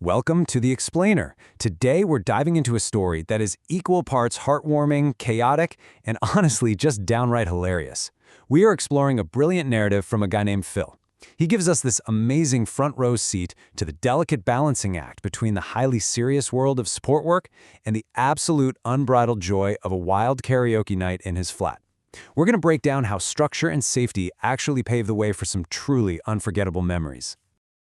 Welcome to The Explainer. Today we're diving into a story that is equal parts heartwarming, chaotic, and honestly just downright hilarious. We are exploring a brilliant narrative from a guy named Phil. He gives us this amazing front row seat to the delicate balancing act between the highly serious world of support work and the absolute unbridled joy of a wild karaoke night in his flat. We're going to break down how structure and safety actually pave the way for some truly unforgettable memories.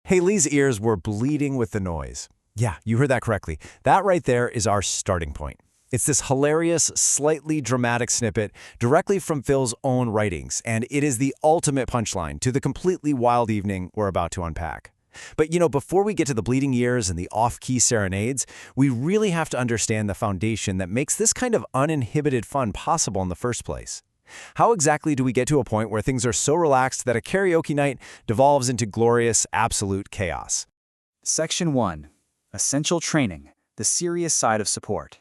Haley's ears were bleeding with the noise. Yeah, you heard that correctly. That right there is our starting point. It's this hilarious, slightly dramatic snippet directly from Phil's own writings, and it is the ultimate punchline to the completely wild evening we're about to unpack. But before we get to the bleeding ears and the off-key serenades, we really have to understand the foundation that makes this kind of uninhibited fun possible in the first place. How exactly do we get to a point where things are so relaxed that a karaoke night devolves into glorious, absolute chaos? Section 1. Essential Training, the serious side of support.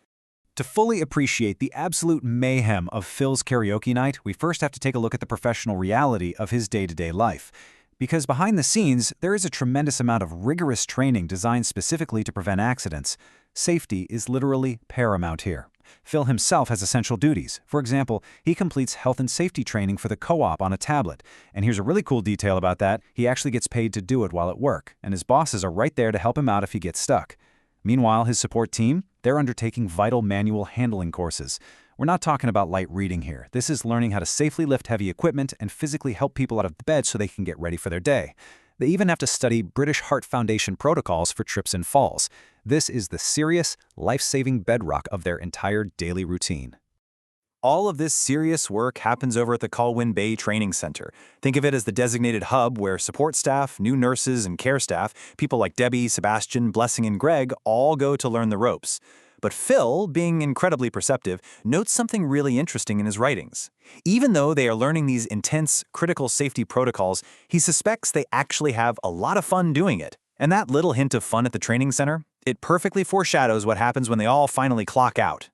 To fully appreciate the absolute mayhem of Phil's karaoke night, we first have to take a look at the professional reality of his day-to-day life. Because behind the scenes, there is a tremendous amount of rigorous training designed specifically to prevent accidents. Safety is literally paramount here. Phil himself has essential duties. For example, he completes health and safety training for the co-op on a tablet. And here's a really cool detail about that. He actually gets paid to do it while at work, and his bosses are right there to help him out if he gets stuck. Meanwhile, his support team, they're undertaking vital manual handling courses. We're not talking about light reading here. This is learning how to safely lift heavy equipment and physically help people out of the bed so they can get ready for their day. They even have to study British Heart Foundation protocols for trips and falls. This is the serious, life-saving bedrock of their entire daily routine. All of this serious work happens over at the Colwyn Bay Training Center. Think of it as the designated hub where support staff, new nurses, and care staff, people like Debbie, Sebastian, Blessing, and Greg, all go to learn the ropes. But Phil, being incredibly perceptive, notes something really interesting in his writings. Even though they are learning these intense, critical safety protocols, he suspects they actually have a lot of fun doing it. And that little hint of fun at the training center, it perfectly foreshadows what happens when they all finally clock out.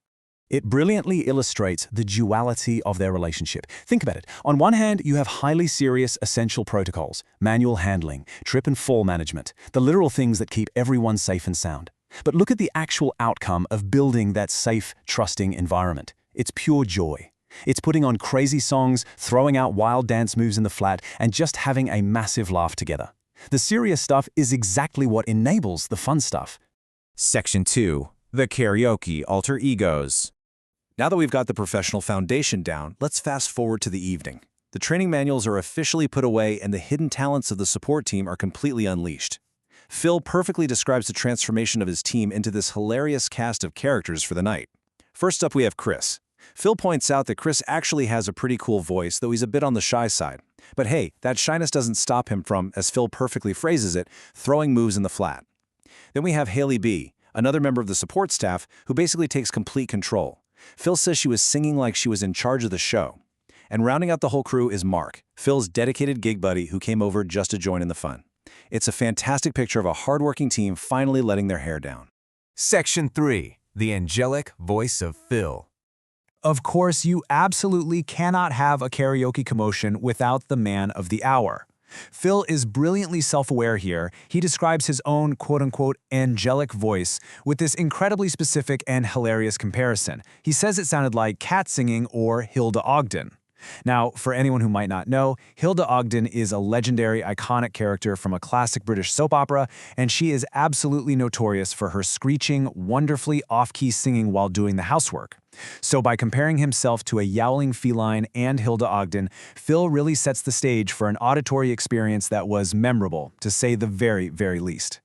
It brilliantly illustrates the duality of their relationship. Think about it. On one hand, you have highly serious essential protocols, manual handling, trip and fall management, the literal things that keep everyone safe and sound. But look at the actual outcome of building that safe, trusting environment. It's pure joy. It's putting on crazy songs, throwing out wild dance moves in the flat, and just having a massive laugh together. The serious stuff is exactly what enables the fun stuff. Section 2. The Karaoke Alter Egos. Now that we've got the professional foundation down, let's fast forward to the evening. The training manuals are officially put away and the hidden talents of the support team are completely unleashed. Phil perfectly describes the transformation of his team into this hilarious cast of characters for the night. First up, we have Chris. Phil points out that Chris actually has a pretty cool voice, though he's a bit on the shy side. But hey, that shyness doesn't stop him from, as Phil perfectly phrases it, throwing moves in the flat. Then we have Haley B., another member of the support staff, who basically takes complete control. Phil says she was singing like she was in charge of the show. And rounding out the whole crew is Mark, Phil's dedicated gig buddy who came over just to join in the fun. It's a fantastic picture of a hardworking team finally letting their hair down. Section 3. The Angelic Voice of Phil. Of course, you absolutely cannot have a karaoke commotion without the man of the hour. Phil is brilliantly self-aware here. He describes his own quote-unquote angelic voice with this incredibly specific and hilarious comparison. He says it sounded like cat singing or Hilda Ogden. Now, for anyone who might not know, Hilda Ogden is a legendary, iconic character from a classic British soap opera, and she is absolutely notorious for her screeching, wonderfully off-key singing while doing the housework. So by comparing himself to a yowling feline and Hilda Ogden, Phil really sets the stage for an auditory experience that was memorable, to say the very, very least.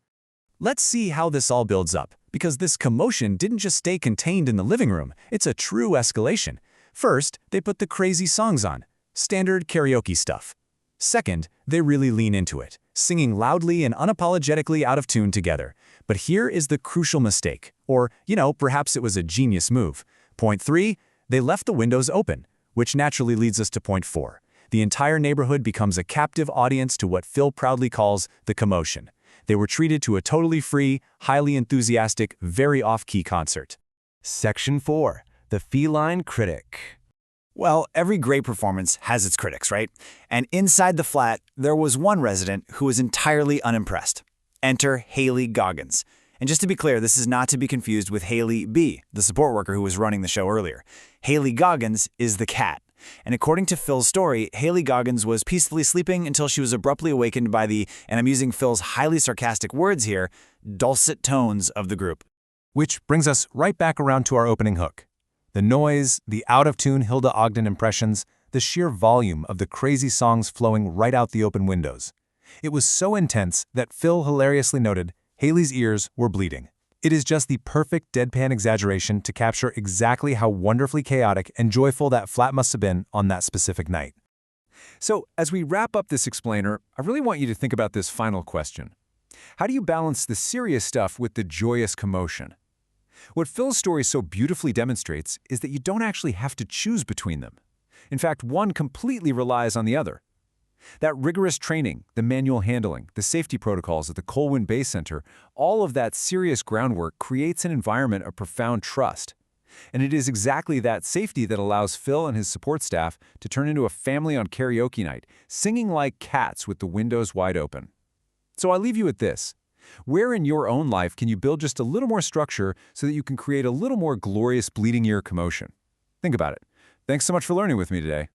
Let's see how this all builds up, because this commotion didn't just stay contained in the living room, it's a true escalation. First, they put the crazy songs on, standard karaoke stuff. Second, they really lean into it, singing loudly and unapologetically out of tune together. But here is the crucial mistake, or, perhaps it was a genius move. Point 3, they left the windows open, which naturally leads us to point 4. The entire neighborhood becomes a captive audience to what Phil proudly calls the commotion. They were treated to a totally free, highly enthusiastic, very off-key concert. Section 4. The Feline Critic. Well, every great performance has its critics, right? And inside the flat, there was one resident who was entirely unimpressed. Enter Haley Goggins. And just to be clear, this is not to be confused with Haley B., the support worker who was running the show earlier. Haley Goggins is the cat. And according to Phil's story, Haley Goggins was peacefully sleeping until she was abruptly awakened by the, and I'm using Phil's highly sarcastic words here, dulcet tones of the group. Which brings us right back around to our opening hook. The noise, the out-of-tune Hilda Ogden impressions, the sheer volume of the crazy songs flowing right out the open windows. It was so intense that Phil hilariously noted Haley's ears were bleeding. It is just the perfect deadpan exaggeration to capture exactly how wonderfully chaotic and joyful that flat must have been on that specific night. So, as we wrap up this explainer, I really want you to think about this final question. How do you balance the serious stuff with the joyous commotion? What Phil's story so beautifully demonstrates is that you don't actually have to choose between them. In fact, one completely relies on the other. That rigorous training, the manual handling, the safety protocols at the Colwyn Bay Center, all of that serious groundwork creates an environment of profound trust. And it is exactly that safety that allows Phil and his support staff to turn into a family on karaoke night, singing like cats with the windows wide open. So I leave you with this. Where in your own life can you build just a little more structure so that you can create a little more glorious bleeding ear commotion? Think about it. Thanks so much for learning with me today.